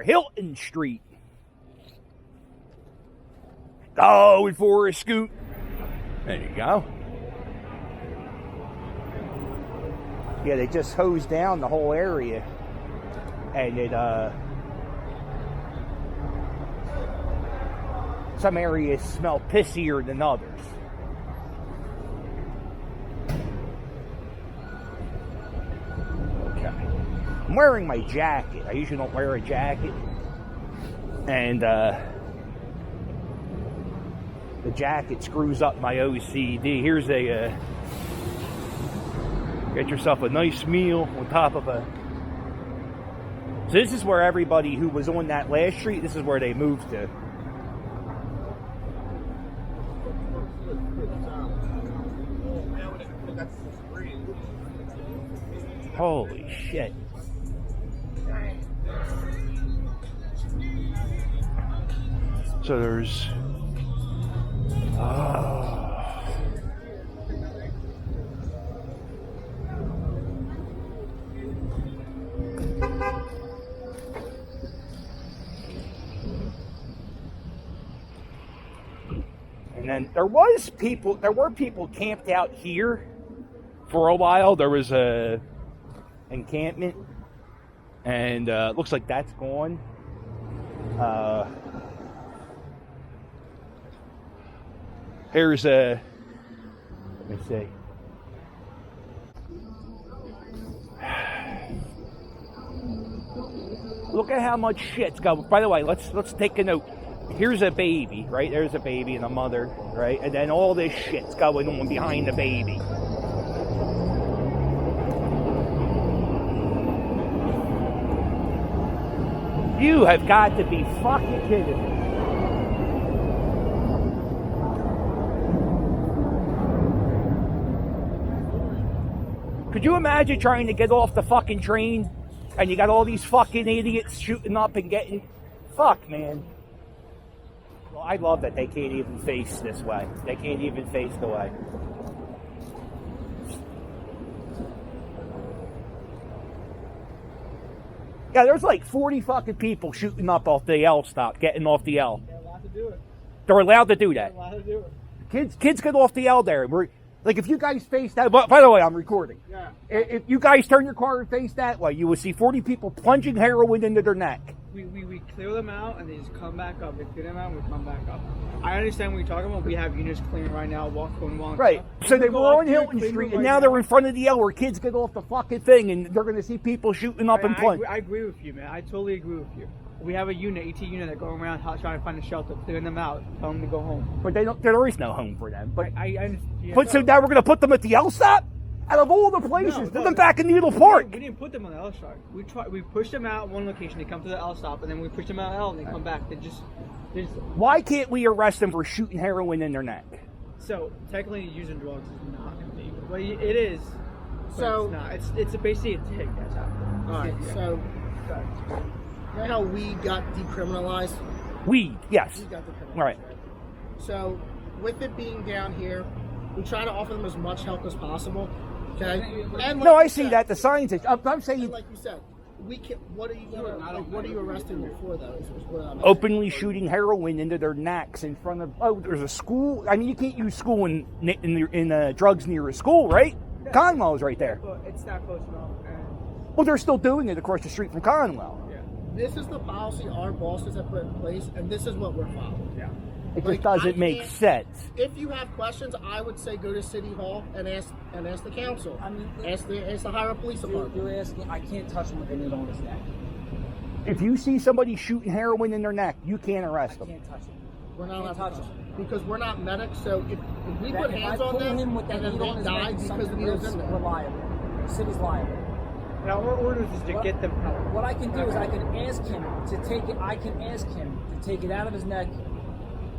for Hilton Street. Going for a scoot. There you go. Yeah, they just hosed down the whole area. And it, some areas smell pissier than others. Okay. I'm wearing my jacket. I usually don't wear a jacket. And, the jacket screws up my OCD. Here's a, get yourself a nice meal on top of a... So this is where everybody who was on that last street, this is where they moved to. Holy shit. So there's... And then there were people camped out here for a while. There was a encampment, and looks like that's gone. Here's a, let me see. Look at how much shit's going. By the way, let's take a note. Here's a baby, right? There's a baby and a mother, right? And then all this shit's going on behind the baby. You have got to be fucking kidding me. Could you imagine trying to get off the fucking train and you got all these fucking idiots shooting up and getting... Fuck, man. Well, I love that they can't even face this way. They can't even face the way. Yeah, there's like 40 fucking people shooting up off the L stop, getting off the L. They're allowed to do it. They're allowed to do that. They're allowed to do it. Kids get off the L there. Like, if you guys face that... By the way, I'm recording. Yeah. If you guys turn your car and face that way, you will see 40 people plunging heroin into their neck. We clear them out, and they just come back up. We clear them out, and we come back up. I understand what you're talking about. We have units clearing right now, going along. Right. So they were on Hilton Street, and now they're in front of the L where kids get off the fucking thing, and they're going to see people shooting up and plunging. I agree with you, man. I totally agree with you. We have a unit, ET unit, that go around trying to find a shelter, clearing them out, tell them to go home. But there is no home for them. But so now we're going to put them at the L stop? Out of all the places, put them back in Needle Park. We didn't put them on the L stop. We pushed them out one location, they come to the L stop, and then we push them out L, and they come back. They just Why can't we arrest them for shooting heroin in their neck? So technically, using drugs is not illegal. Well, it is. So it's not. It's basically a tick that's happening. All right. So you know how weed got decriminalized? Weed, yes. Weed got decriminalized. All right. So with it being down here, we try to offer them as much help as possible. Okay. And No, I see that. The science is. I'm saying. Like you said, we can. What are you arresting them for, though? Is what I'm Openly shooting heroin into their necks in front of. Oh, there's a school. I mean, you can't use school in drugs near a school, right? Yeah. Conwell's right there. Well, it's not close enough. Well, they're still doing it across the street from Conwell. Yeah. This is the policy our bosses have put in place, and this is what we're following. Yeah. It just doesn't make sense. If you have questions, I would say go to City Hall and ask the council. I mean, ask the higher police department. You're asking. I can't touch them with a needle on his neck. If you see somebody shooting heroin in their neck, you can't arrest them. I can't touch him. We're not allowed touch to touch him. them because we're not medics. So if we put hands I on pull them him with that and then needle on they his die neck, because the needle's in there, we're liable. The city's liable. Now our orders is to get them help. What I can do is I can ask him to take it. I can ask him to take it out of his neck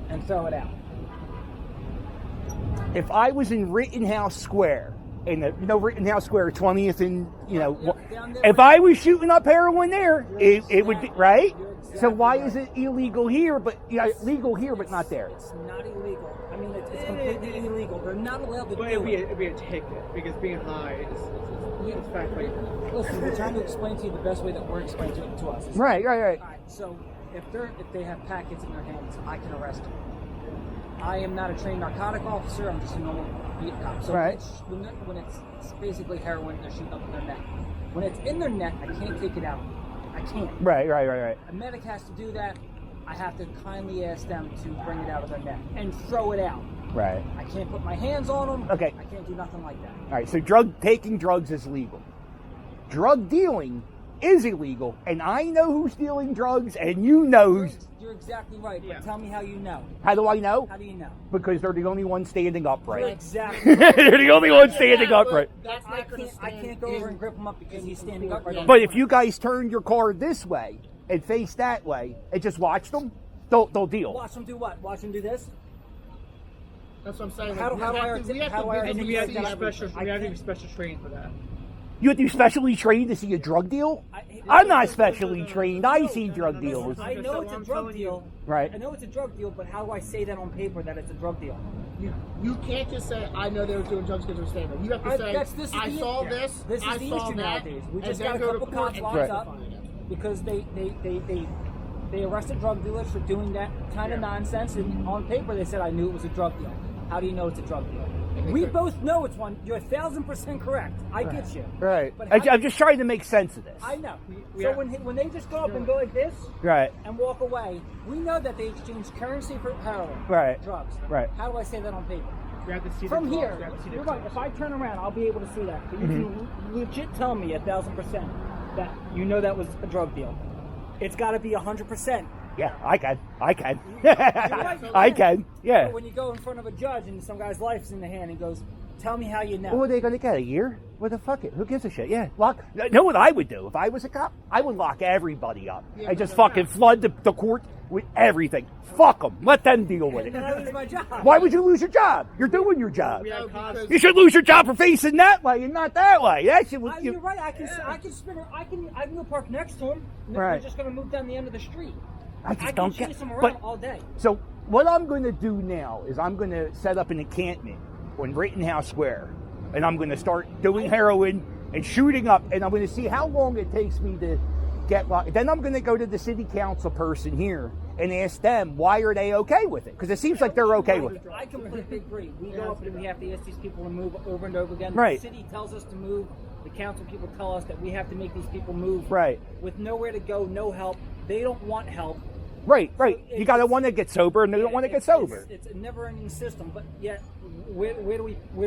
and throw it out. If I was in Rittenhouse Square, Rittenhouse Square, 20th and, if I was shooting up heroin there, it would be, right? Exactly so why right. is it illegal here, but legal here, but not there? It's not illegal. I mean, it's completely illegal. They're not allowed to do But it. it'd be a ticket because being high is It's fact right. Listen, we're trying to explain to you the best way that we're explaining it to us. Right. All right, so if they have packets in their hands, I can arrest them. I am not a trained narcotic officer. I'm just a normal beat cop. So Right. when it's basically heroin, they're shooting up in their neck. When it's in their neck, I can't take it out. I can't. Right. A medic has to do that. I have to kindly ask them to bring it out of their neck and throw it out. Right. I can't put my hands on them. Okay. I can't do nothing like that. All right, so taking drugs is legal. Drug dealing is illegal, and I know who's dealing drugs, and you know who's... You're exactly right, but Yeah. tell me how you know. How do I know? How do you know? Because they're the only ones standing You're upright. exactly right. They're the only ones standing upright. That's I not gonna can't, I stand can't go over and in- grip him up because he's standing up right on But the if you guys turn your car this way and face that way and just watch them, they'll deal. Watch him do what? Watch him do this? That's what I'm saying. How do- We how do I have to- artic- we have how to do I visually And we have to see be everything. special. We have to be special trained for that. You have to be specially trained to see a drug deal? I'm not specially trained. I see drug deals. I know it's a drug deal. Right. I know it's a drug deal, but how do I say that on paper that it's a drug deal? You can't just say, I know they were doing drugs because they're standing. You have to say, This is I the- saw yeah. this, This is I the saw issue that, nowadays. We and just then got a go to couple court cops and locked justify up it. because they arrested drug dealers for doing that kind of nonsense, and on paper they said I knew it was a drug deal. How do you know it's a drug deal? We both know it's one. You're 1,000% correct. I get you. Right. But how- I'm just trying to make sense of this. I know. We So have- when they just go up and go like this Right. and walk away, we know that they exchange currency for heroin, Right. drugs. Right. How do I say that on paper? We have to see From the here, We have to see the you're right. If I turn around, I'll be able to see that. But you can legit tell me 1,000% that you know that was a drug deal. It's got to be 100%. Yeah, I can. right, I can. Yeah. But when you go in front of a judge and some guy's life's in the hand and goes, "Tell me how you know." What are they going to get? A year? What the fuck it? Who gives a shit? Yeah, lock. Know what I would do if I was a cop? I would lock everybody up. Yeah, I just but- fucking flood the court with everything. Fuck them. Let them deal with And then I it. lose my job. Why would you lose your job? You're doing your job. We have No, cops. because- You should lose your job for facing that way and not that way. That shit would. You're right. I can spin. I can go park next to him. We're Right. just gonna move down the end of the street. I just I can don't get. chase him around But all day. so what I'm going to do now is I'm going to set up an encampment on Rittenhouse Square, and I'm going to start doing heroin and shooting up, and I'm going to see how long it takes me to get locked. Then I'm going to go to the city council person here and ask them why are they okay with it, because it seems like they're okay with it. I completely agree. We go up and we have to ask these people to move over and over again. Right. The city tells us to move. The council people tell us that we have to make these people move. Right. With nowhere to go, no help. They don't want help. Right. You got to want to get sober, and they don't want to get sober. It's a never-ending system, but yet, where do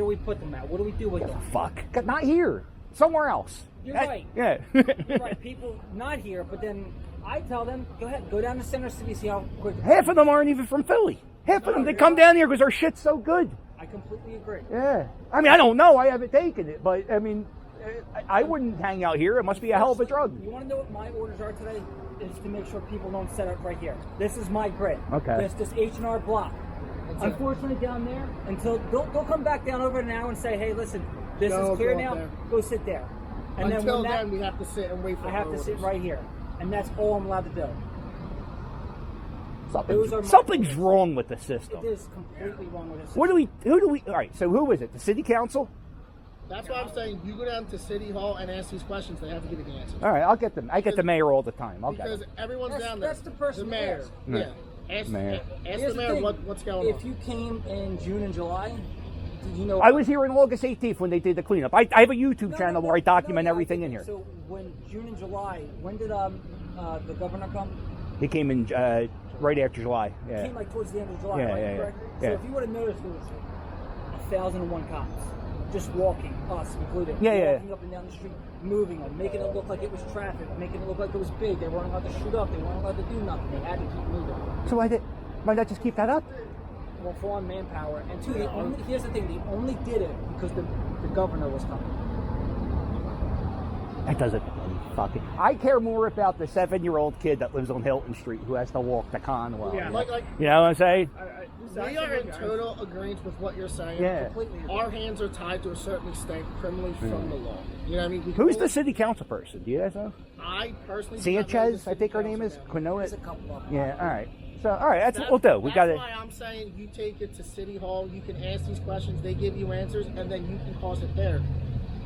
we put them at? What do we do with them? Fuck. Not here. Somewhere else. You're right. Yeah. You're right. People not here, but then I tell them, go ahead, go down to Center City, see how quick. Half of them aren't even from Philly. Half of them, they come down here because our shit's so good. I completely agree. Yeah. I mean, I don't know. I haven't taken it, but I mean, I wouldn't hang out here. It must be a hell of a drug. You want to know what my orders are today? Is to make sure people don't set up right here. This is my grid. Okay. This H&R block. Unfortunately, down there, until they'll come back down over an hour and say, hey, listen, this Go is clear up now. there. Go sit there. And Until then, then, we have to sit and wait for I have to orders. sit right here, and that's all I'm allowed to do. Those are my Something's orders. wrong with the system. It is completely wrong with this. Who do we, all right, so who is it? The city council? That's why I'm saying you go down to City Hall and ask these questions. They have to give you the answers. All right, I'll get them. I get the mayor all the time. I'll get Because them. everyone's That's- down there. that's the person The to mayor. ask. Yeah. Ask, Mayor. ask Here's the mayor thing. what's going If on. you came in June and July, did you know? I was here on August 18th when they did the cleanup. I have a YouTube No, channel no, where I document no, everything I in think- here. So when June and July, when did the governor come? He came in right after July. He Yeah. came like towards the end of July, Yeah, right? yeah, yeah. Correct? Yeah. So if you would have noticed, there was 1,001 cops just walking, us included, Yeah. walking up and down the street, moving them, making it look like it was traffic, making it look like it was big. They weren't allowed to shoot up. They weren't allowed to do nothing. They had to keep moving. So why not just keep that up? Well, for on manpower, and two, here's the thing: they only did it because the governor was coming. That doesn't mean fucking. I care more about the 7-year-old kid that lives on Hilton Street who has to walk to Conwell. Yeah. Like, You know what I'm saying? we are in total agreement with what you're saying. Yeah. Completely. Our hands are tied to a certain extent criminally from the law. You know what I mean? We can Who's the only- city council person? Do you guys know? I personally do not know the Sanchez, I city think her name council is. now. Quinoa. There's a couple of them. Yeah, all right. So, all right, that's what we'll do. We got That's to. why I'm saying you take it to City Hall. You can ask these questions. They give you answers, and then you can pause it there.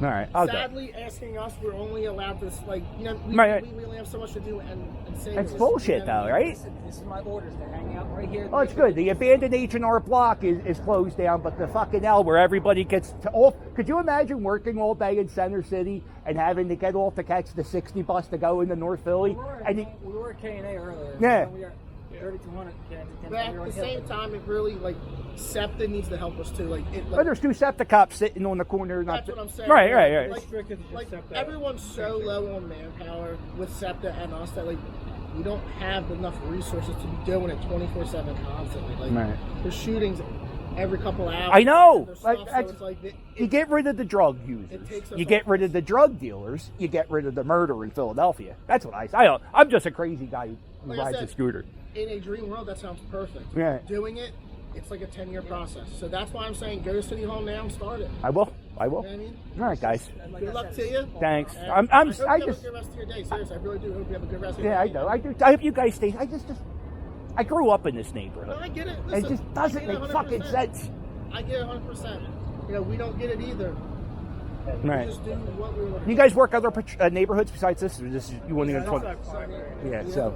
All right, I'll go. Sadly, asking us, we're only allowed to, like, you know, we Right. only have so much to do and say. That's this, bullshit, you know, though, right? This is my orders. They're hanging out right here. Oh, it's good. The abandoned H&R Block is closed down, but the fucking L where everybody gets to off. Could you imagine working all day in Center City and having to get off to catch the 60 bus to go into North Philly? We were at K&A earlier. Yeah. We are 3200 Kensington. But at the same time, it really, like, SEPTA needs to help us too. Like, it, But like there's two septic cops sitting on the corner. that's what I'm saying. Right, right, right. Like everyone's so low on manpower with SEPTA and us that, like, we don't have enough resources to be doing it 24/7 constantly. Like, Right. there's shootings every couple hours. I know. There's Like, stuff, so it's like you get rid of the drug users. It takes us You get all- rid of the drug dealers. You get rid of the murder in Philadelphia. That's what I don't. I'm just a crazy guy who Like I rides a said, scooter. in a dream world, that sounds perfect. Yeah. Doing it, it's like a 10-year process. So that's why I'm saying go to City Hall now and start it. I will. I will. You know what I mean? All right, guys. Good luck to you. Thanks. And I'm I hope I you have just a good rest of your day. Seriously, I really do hope you have a good rest of your yeah, I day. know. I do. I hope you guys stay. I grew up in this neighborhood. No, I get it. It Listen, just doesn't I get it make fucking 100%. sense. I get it 100%. You know, we don't get it either. Right. We just do what we were. You guys work other neighborhoods besides this, or this is you want to That's go? like primary. Yeah. So,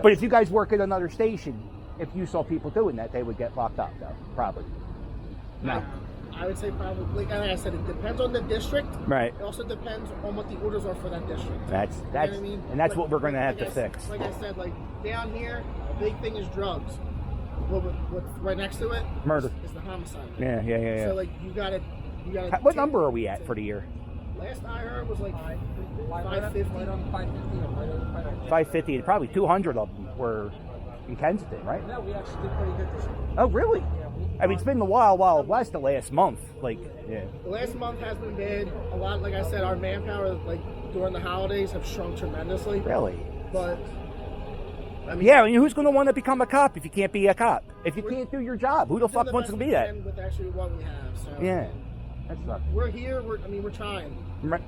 but if you guys work at another station, if you saw people doing that, they would get locked up, though. Probably. No. I would say probably, like I said, it depends on the district. Right. It also depends on what the orders are for that district. That's You know what I mean? and that's Like- what we're going to have like to I- fix. Like I said, like down here, a big thing is drugs. What's right next to it? Murder. Is the homicide. Yeah, yeah, yeah, yeah. So like you gotta. What number are we at for the year? Last I heard was like 550. 550. Probably 200 of them were in Kensington, right? No, we actually did pretty good this year. Oh, really? Yeah, I mean, it's been the Wild West the last month. Like, yeah. The last month has been bad. A lot, like I said, our manpower, like during the holidays, have shrunk tremendously. Really? But I mean, Yeah, I mean, who's going to want to become a cop if you can't be a cop? If you can't do your job, who the doing fuck the wants best to be we that? can with actually what we have. So Yeah, that's not we're here. We're trying.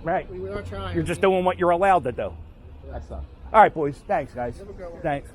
right. We are trying. You're just doing what you're allowed to do. That's not. All right, boys. Thanks, guys. Have a good one. Thanks.